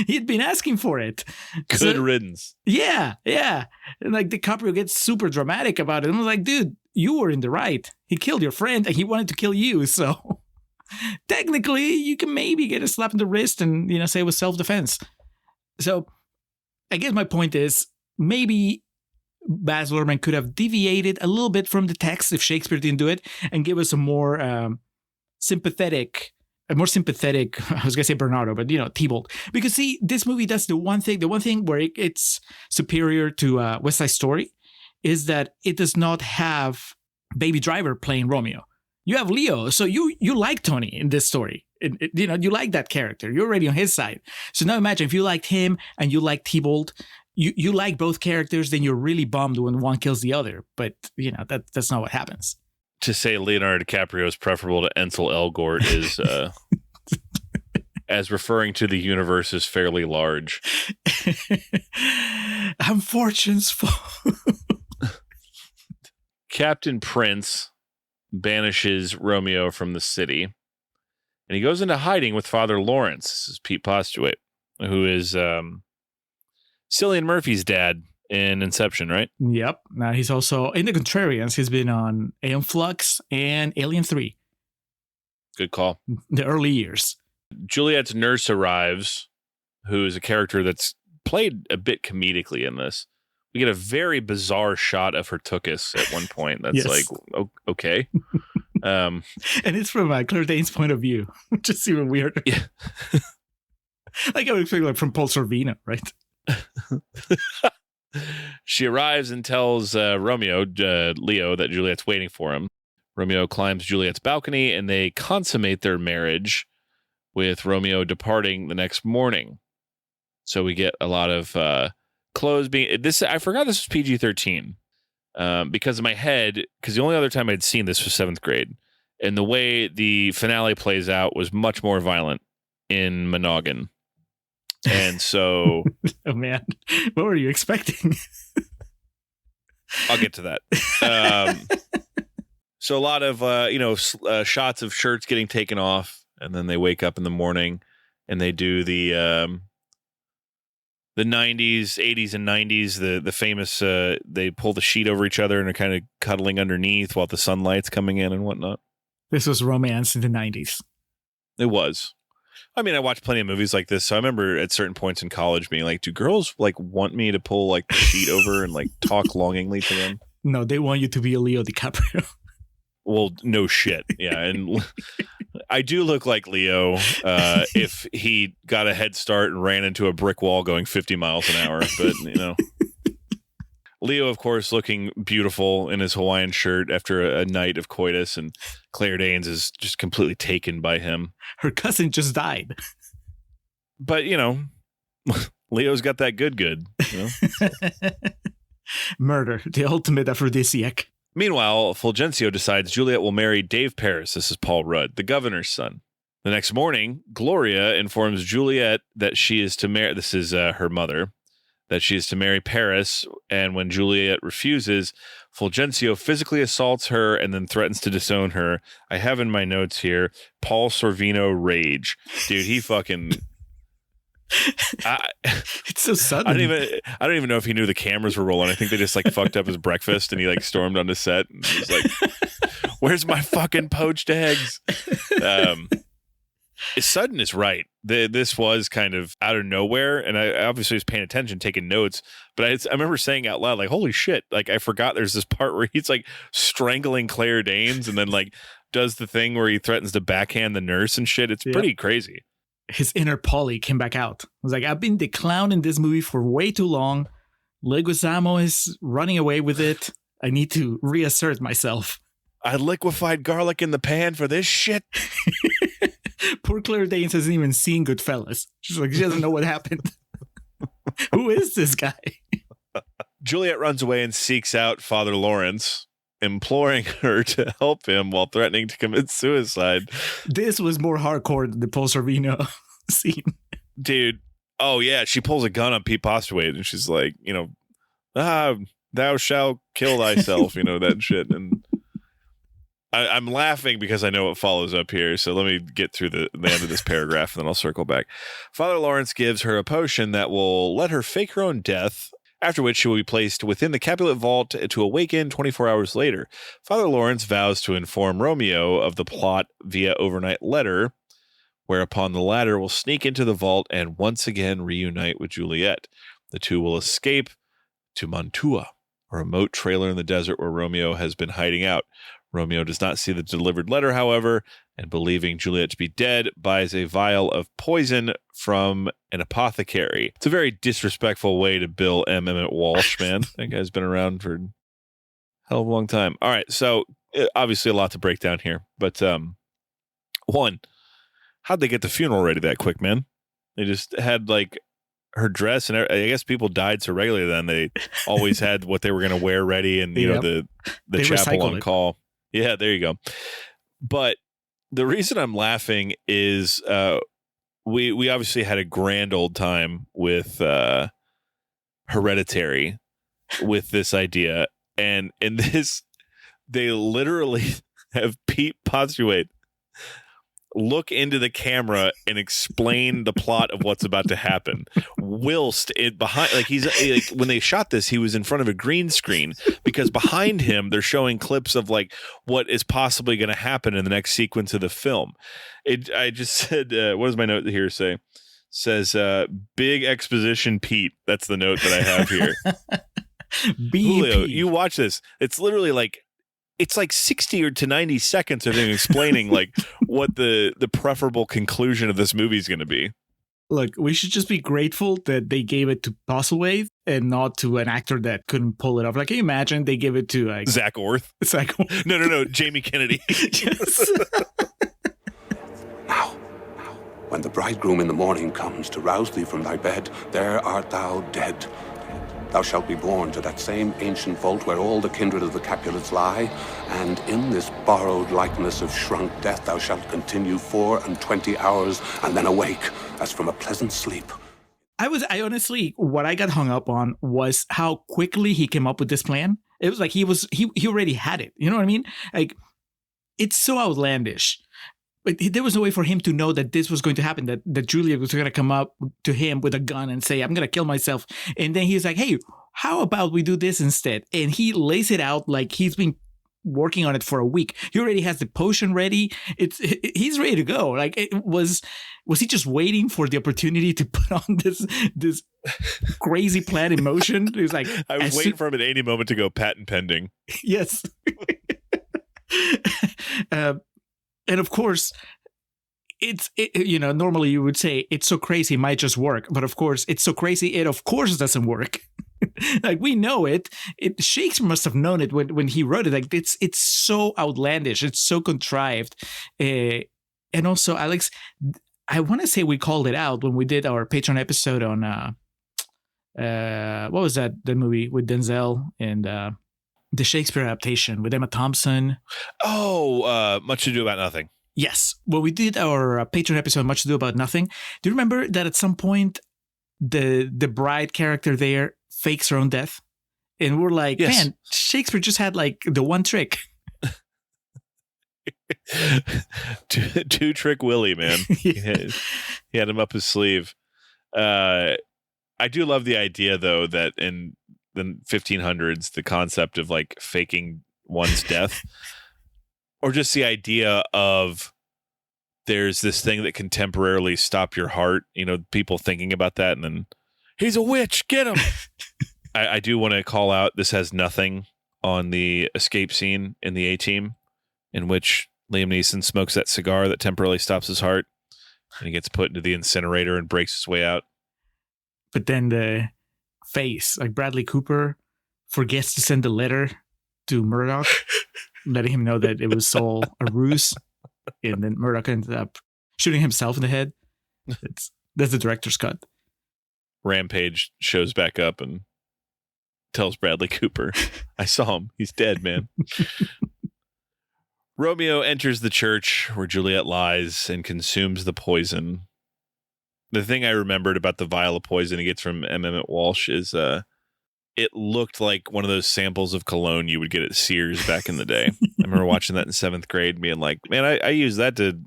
He'd been asking for it. Good riddance. Yeah, yeah. And like DiCaprio gets super dramatic about it. I'm like, dude, you were in the right. He killed your friend and he wanted to kill you. So technically, you can maybe get a slap in the wrist and, say it was self-defense. So I guess my point is maybe Baz Luhrmann could have deviated a little bit from the text if Shakespeare didn't do it and give us a more sympathetic, I was going to say Bernardo, but, Tybalt. Because, see, this movie does the one thing where it's superior to West Side Story is that it does not have Baby Driver playing Romeo. You have Leo, so you like Tony in this story. You like that character. You're already on his side. So now imagine if you liked him and you like Tybalt, you like both characters, then you're really bummed when one kills the other. But, that's not what happens. To say Leonardo DiCaprio is preferable to Ansel Elgort is, as referring to the universe as fairly large. I'm fortune's full. Captain Prince banishes Romeo from the city, and he goes into hiding with Father Lawrence. This is Pete Postlewaite, who is Cillian Murphy's dad in Inception, right? Yep. Now he's also in the Contrarians. He's been on Aeon Flux and Alien 3. Good call. The early years. Juliet's nurse arrives, who is a character that's played a bit comedically in this. We get a very bizarre shot of her tuchus at one point. That's Yes. like, okay. And it's from Claire Danes' point of view, which is even weirder. Yeah. Like I would expect from Paul Sorvino, right? She arrives and tells Leo, that Juliet's waiting for him. Romeo climbs Juliet's balcony, and they consummate their marriage, with Romeo departing the next morning. So we get a lot of clothes being... I forgot this was PG-13 because in my head, because the only other time I'd seen this was 7th grade, and the way the finale plays out was much more violent in Monoghan. And so... Oh, man. What were you expecting? I'll get to that. So a lot of, shots of shirts getting taken off, and then they wake up in the morning and they do the 90s, 80s and 90s, the famous, they pull the sheet over each other and are kind of cuddling underneath while the sunlight's coming in and whatnot. This was romance in the 90s. It was. I mean, I watched plenty of movies like this, so I remember at certain points in college being like, do girls like want me to pull like the sheet over and like talk longingly to them? No, they want you to be a Leo DiCaprio. Well, no shit. Yeah. And I do look like Leo if he got a head start and ran into a brick wall going 50 miles an hour. But, Leo, of course, looking beautiful in his Hawaiian shirt after a night of coitus, and Claire Danes is just completely taken by him. Her cousin just died. But, Leo's got that good. Murder, the ultimate aphrodisiac. Meanwhile, Fulgencio decides Juliet will marry Dave Paris. This is Paul Rudd, the governor's son. The next morning, Gloria informs Juliet that she is to marry, this is her mother, that she is to marry Paris, and when Juliet refuses, Fulgencio physically assaults her and then threatens to disown her. I have in my notes here, Paul Sorvino rage. Dude, he fucking... It's so sudden. I don't even know if he knew the cameras were rolling. I think they just like fucked up his breakfast and he like stormed onto set and was like, "Where's my fucking poached eggs?" Sudden is right. This was kind of out of nowhere, and I obviously was paying attention, taking notes. But I remember saying out loud, like, "Holy shit!" Like I forgot there's this part where he's like strangling Claire Danes, and then like does the thing where he threatens to backhand the nurse and shit. It's pretty crazy. His inner Polly came back out. I was like, I've been the clown in this movie for way too long. Leguizamo is running away with it. I need to reassert myself. I liquefied garlic in the pan for this shit. Poor Claire Danes hasn't even seen Goodfellas. She's like, she doesn't know what happened. Who is this guy? Juliet runs away and seeks out Father Lawrence, imploring her to help him while threatening to commit suicide. This was more hardcore than the Paul Sorvino scene. Dude, oh yeah, she pulls a gun on Pete Postlewaite and she's like, thou shalt kill thyself, that shit. And I'm laughing because I know what follows up here, so let me get through the end of this paragraph and then I'll circle back. Father Lawrence gives her a potion that will let her fake her own death, after which she will be placed within the Capulet vault to awaken 24 hours later. Father Lawrence vows to inform Romeo of the plot via overnight letter, whereupon the latter will sneak into the vault and once again reunite with Juliet. The two will escape to Mantua, a remote trailer in the desert where Romeo has been hiding out. Romeo does not see the delivered letter, however, and believing Juliet to be dead, buys a vial of poison from an apothecary. It's a very disrespectful way to bill M. Emmett Walsh, man. That guy's been around for a hell of a long time. All right, so obviously a lot to break down here. But one, how'd they get the funeral ready that quick, man? They just had like her dress, and I guess people died so regularly then they always had what they were going to wear ready, and you know the chapel on call. Yeah, there you go. But the reason I'm laughing is we obviously had a grand old time with Hereditary with this idea, and in this they literally have Pete Postulate look into the camera and explain the plot of what's about to happen. Whilst it behind, like he's like, when they shot this, he was in front of a green screen because behind him they're showing clips of like what is possibly going to happen in the next sequence of the film. I just said, what does my note here say? Says big exposition Pete. That's the note that I have here. Julio, you watch this. It's literally like. It's like 60 to 90 seconds of him explaining like what the preferable conclusion of this movie is going to be. Look, we should just be grateful that they gave it to Postlewaite and not to an actor that couldn't pull it off. Like, can you imagine they give it to like Zach Orth? No, Jamie Kennedy. Yes. Now, when the bridegroom in the morning comes to rouse thee from thy bed, there art thou dead. Thou shalt be born to that same ancient vault where all the kindred of the Capulets lie, and in this borrowed likeness of shrunk death thou shalt continue 24 hours, and then awake as from a pleasant sleep. I honestly, what I got hung up on was how quickly he came up with this plan. It was like he already had it. You know what I mean? Like, it's so outlandish. But there was no way for him to know that this was going to happen, that Juliet was going to come up to him with a gun and say, I'm going to kill myself. And then he's like, hey, how about we do this instead? And he lays it out like he's been working on it for a week. He already has the potion ready. He's ready to go. Like, was he just waiting for the opportunity to put on this crazy plan in motion? He was like, I was waiting for him at any moment to go patent pending. Yes. And of course, normally you would say it's so crazy, it might just work. But of course, it's so crazy, it of course doesn't work. Like, we know it. Shakespeare must have known it when he wrote it. Like, it's so outlandish. It's so contrived. And also, Alex, I want to say we called it out when we did our Patreon episode on, what was that? The movie with Denzel and the Shakespeare adaptation with Emma Thompson. Oh, Much Ado About Nothing. Yes. When we did our Patreon episode, Much Ado About Nothing, do you remember that at some point the bride character there fakes her own death? And we're like, yes. Man, Shakespeare just had like the one trick. two trick Willy, man. Yeah. He had him up his sleeve. I do love the idea, though, that in the 1500s, the concept of like faking one's death, or just the idea of there's this thing that can temporarily stop your heart, people thinking about that, and then he's a witch, get him. I do want to call out, this has nothing on the escape scene in the A-Team, in which Liam Neeson smokes that cigar that temporarily stops his heart, and he gets put into the incinerator and breaks his way out. But then the face, like Bradley Cooper forgets to send a letter to Murdoch, letting him know that it was all a ruse, and then Murdoch ends up shooting himself in the head. That's the director's cut. Rampage shows back up and tells Bradley Cooper, I saw him. He's dead, man. Romeo enters the church where Juliet lies and consumes the poison. The thing I remembered about the vial of poison he gets from M. Emmett Walsh is it looked like one of those samples of cologne you would get at Sears back in the day. I remember watching that in 7th grade, being like, man, I use that to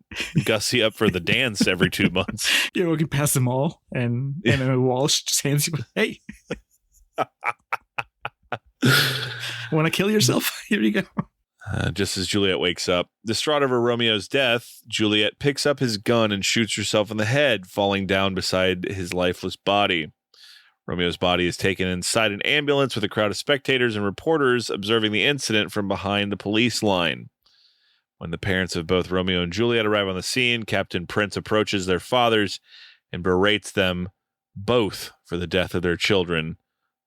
gussy up for the dance every 2 months. You're walking past them all, and M. Emmett Walsh just hands you, hey. Want to kill yourself? Here you go. Just as Juliet wakes up, distraught over Romeo's death, Juliet picks up his gun and shoots herself in the head, falling down beside his lifeless body. Romeo's body is taken inside an ambulance with a crowd of spectators and reporters observing the incident from behind the police line. When the parents of both Romeo and Juliet arrive on the scene, Captain Prince approaches their fathers and berates them both for the death of their children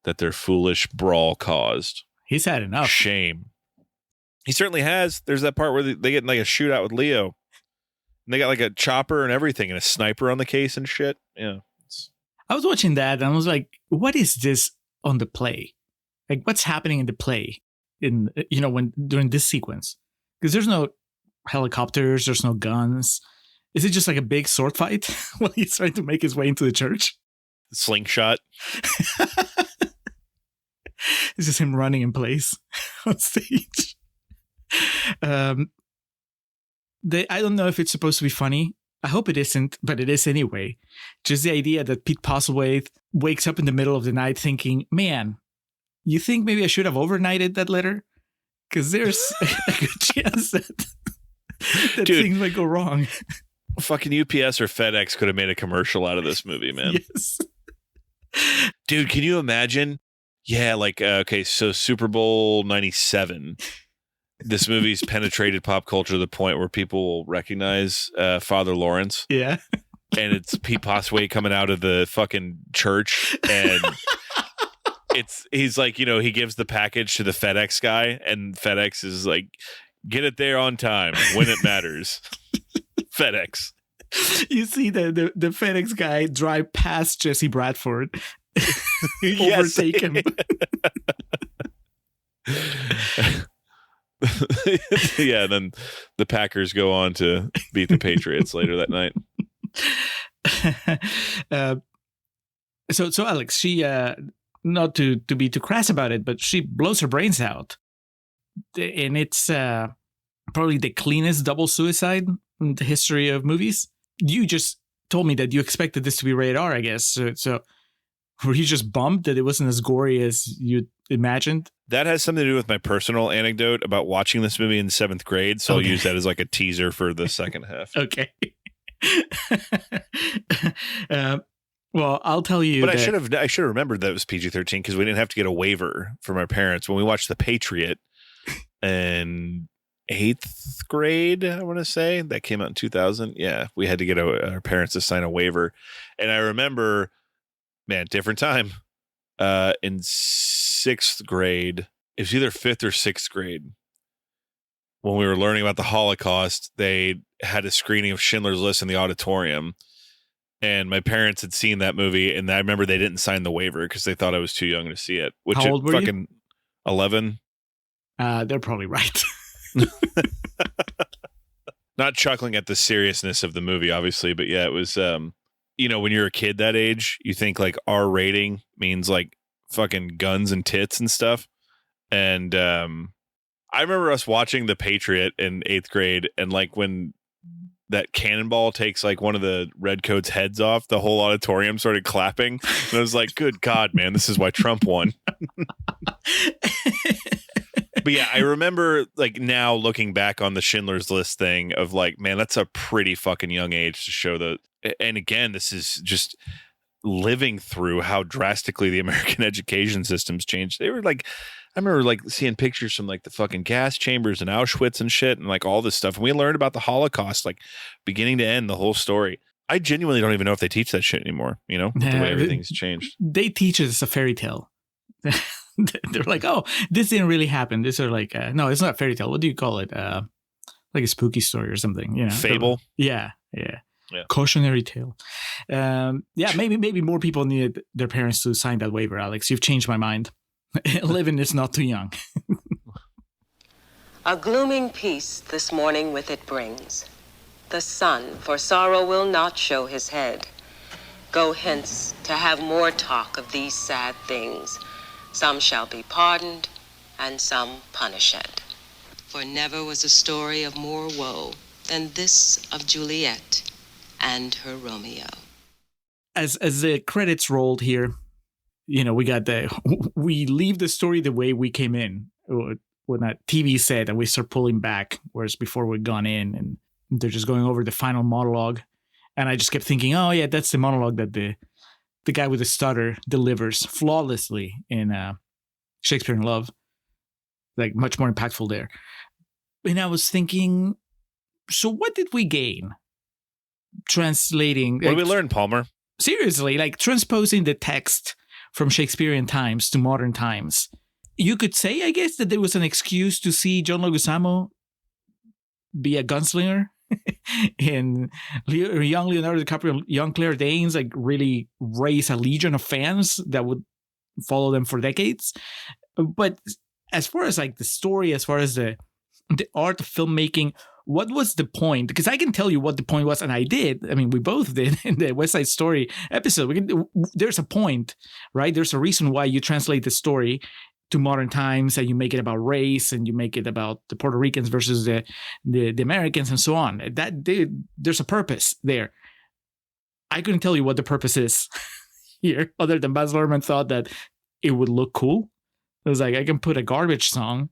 that their foolish brawl caused. He's had enough. Shame. He certainly has. There's that part where they get in like a shootout with Leo. And they got like a chopper and everything and a sniper on the case and shit. Yeah. I was watching that and I was like, what is this on the play? Like, what's happening in the play during this sequence? Because there's no helicopters, there's no guns. Is it just like a big sword fight while he's trying to make his way into the church? Slingshot. It's just him running in place on stage. I don't know if it's supposed to be funny. I hope it isn't, but it is anyway. Just the idea that Pete Postlethwaite wakes up in the middle of the night thinking, man, you think maybe I should have overnighted that letter? Because there's a good chance that things might go wrong. Fucking UPS or FedEx could have made a commercial out of this movie, man. Yes. Dude, can you imagine? Yeah, like, okay, so Super Bowl 97. This movie's penetrated pop culture to the point where people will recognize Father Lawrence. Yeah. And it's Pete Postlethwaite coming out of the fucking church. And he's like, he gives the package to the FedEx guy. And FedEx is like, get it there on time when it matters. FedEx. You see the FedEx guy drive past Jesse Bradford. Yes. Overtake him. Yeah, then the Packers go on to beat the Patriots later that night. So Alex, she not to be too crass about it, but she blows her brains out, and it's probably the cleanest double suicide in the history of movies. You just told me that you expected this to be rated R, I guess. So were you just bummed that it wasn't as gory as you imagined? That has something to do with my personal anecdote about watching this movie in 7th grade. So I'll use that as like a teaser for the second half. Okay. Well, I'll tell you. But I should have remembered that it was PG-13 because we didn't have to get a waiver from our parents when we watched The Patriot in 8th grade. I want to say that came out in 2000. Yeah, we had to get our parents to sign a waiver, and I remember, man, different time. In 6th grade, it was either 5th or 6th grade, when we were learning about the Holocaust, they had a screening of Schindler's List in the auditorium. And my parents had seen that movie, and I remember they didn't sign the waiver because they thought I was too young to see it. Which How old were fucking you? 11. They're probably right. Not chuckling at the seriousness of the movie, obviously, but yeah, it was. When you're a kid that age, you think like R rating means like fucking guns and tits and stuff. And I remember us watching The Patriot in 8th grade, and like when that cannonball takes like one of the redcoats' heads off, the whole auditorium started clapping. And I was like, good God, man, this is why Trump won. But yeah, I remember like now looking back on the Schindler's List thing of like, man, that's a pretty fucking young age to show the. And again, this is just living through how drastically the American education system's changed. They were like, I remember like seeing pictures from like the fucking gas chambers and Auschwitz and shit and like all this stuff. And we learned about the Holocaust, like beginning to end, the whole story. I genuinely don't even know if they teach that shit anymore, the way everything's changed. They teach it as a fairy tale. They're like, oh, this didn't really happen. These are like, no, it's not a fairy tale. What do you call it? Like a spooky story or something, Fable? Yeah. Cautionary tale. Maybe more people needed their parents to sign that waiver, Alex. You've changed my mind. Living is not too young. A glooming peace this morning with it brings. The sun for sorrow will not show his head. Go hence to have more talk of these sad things. Some shall be pardoned, and some punished. For never was a story of more woe than this of Juliet and her Romeo. As the credits rolled here, we leave the story the way we came in. When that TV set and we start pulling back, whereas before we'd gone in and they're just going over the final monologue. And I just kept thinking, oh yeah, that's the monologue that the the guy with the stutter delivers flawlessly in Shakespeare in Love. Like, much more impactful there. And I was thinking, so what did we gain translating? What did we learn, Palmer? Seriously, like transposing the text from Shakespearean times to modern times. You could say, I guess, that there was an excuse to see John Leguizamo be a gunslinger and young Leonardo DiCaprio, young Claire Danes, like really raise a legion of fans that would follow them for decades. But as far as like the story, as far as the art of filmmaking, what was the point? Because I can tell you what the point was, and I did. I mean, we both did in the West Side Story episode. There's a point, right? There's a reason why you translate the story to modern times, and you make it about race, and you make it about the Puerto Ricans versus the Americans, and so on. There's a purpose there. I couldn't tell you what the purpose is here, other than Baz Luhrmann thought that it would look cool. It was like, I can put a garbage song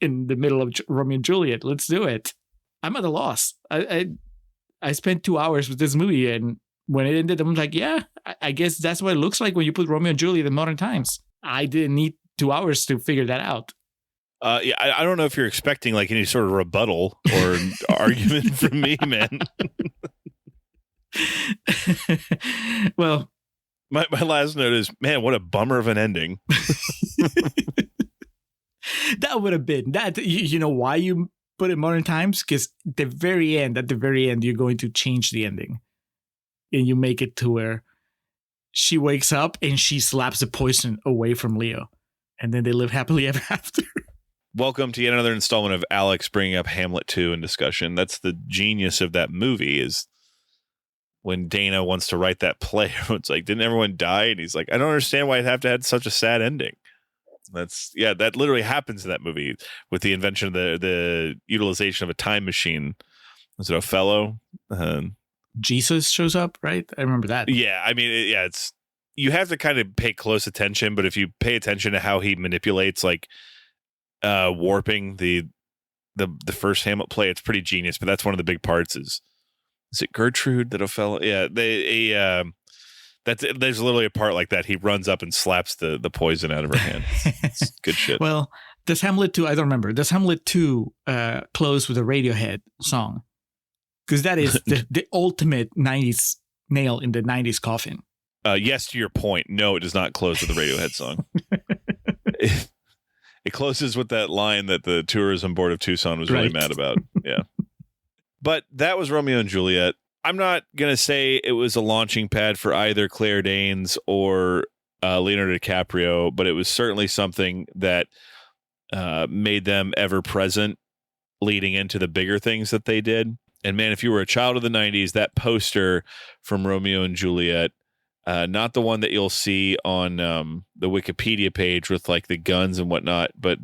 in the middle of Romeo and Juliet. Let's do it. I'm at a loss. I spent 2 hours with this movie, and when it ended, I'm like, yeah, I guess that's what it looks like when you put Romeo and Juliet in modern times. I didn't need 2 hours to figure that out. Yeah, I don't know if you're expecting like any sort of rebuttal or argument from me, man. Well, my last note is, man, what a bummer of an ending. That would have been that. You know why you put it modern times? Because at the very end, you're going to change the ending, and you make it to where she wakes up and she slaps the poison away from Leo, and then they live happily ever after. Welcome to yet another installment of Alex bringing up Hamlet 2 in discussion. That's the genius of that movie, is when Dana wants to write that play, it's like, didn't everyone die? And he's like, I don't understand why I'd have to have such a sad ending. That literally happens in that movie with the invention of the utilization of a time machine. Was it Othello? Jesus shows up, right? I remember that. Yeah, I mean, it's, you have to kind of pay close attention, but if you pay attention to how he manipulates, like warping the first Hamlet play, it's pretty genius. But that's one of the big parts. Is it Gertrude that Othello? Yeah, there's literally a part like that. He runs up and slaps the poison out of her hand. It's good shit. Well, does Hamlet 2, I don't remember. Does Hamlet 2 close with a Radiohead song? Because that is the ultimate 90s nail in the 90s coffin. Yes, to your point. No, it does not close with a Radiohead song. It closes with that line that the tourism board of Tucson was really mad about. Yeah. But that was Romeo and Juliet. I'm not going to say it was a launching pad for either Claire Danes or Leonardo DiCaprio, but it was certainly something that made them ever present leading into the bigger things that they did. And man, if you were a child of the 90s, that poster from Romeo and Juliet, not the one that you'll see on the Wikipedia page with like the guns and whatnot, but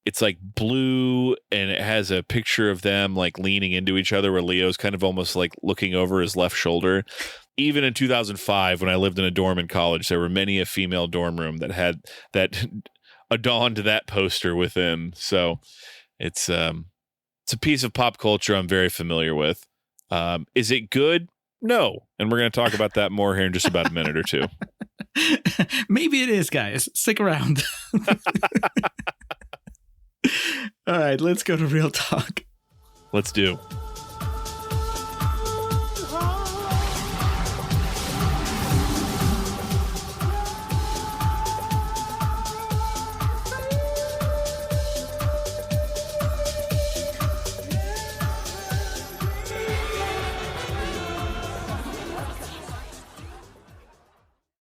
it's like blue and it has a picture of them like leaning into each other where Leo's kind of almost like looking over his left shoulder. Even in 2005, when I lived in a dorm in college, there were many a female dorm room that had that adorned that poster within. So it's a piece of pop culture I'm very familiar with. Is it good? No. And we're going to talk about that more here in just about a minute or two. Maybe it is, guys. Stick around. All right, let's go to Real Talk. Let's do.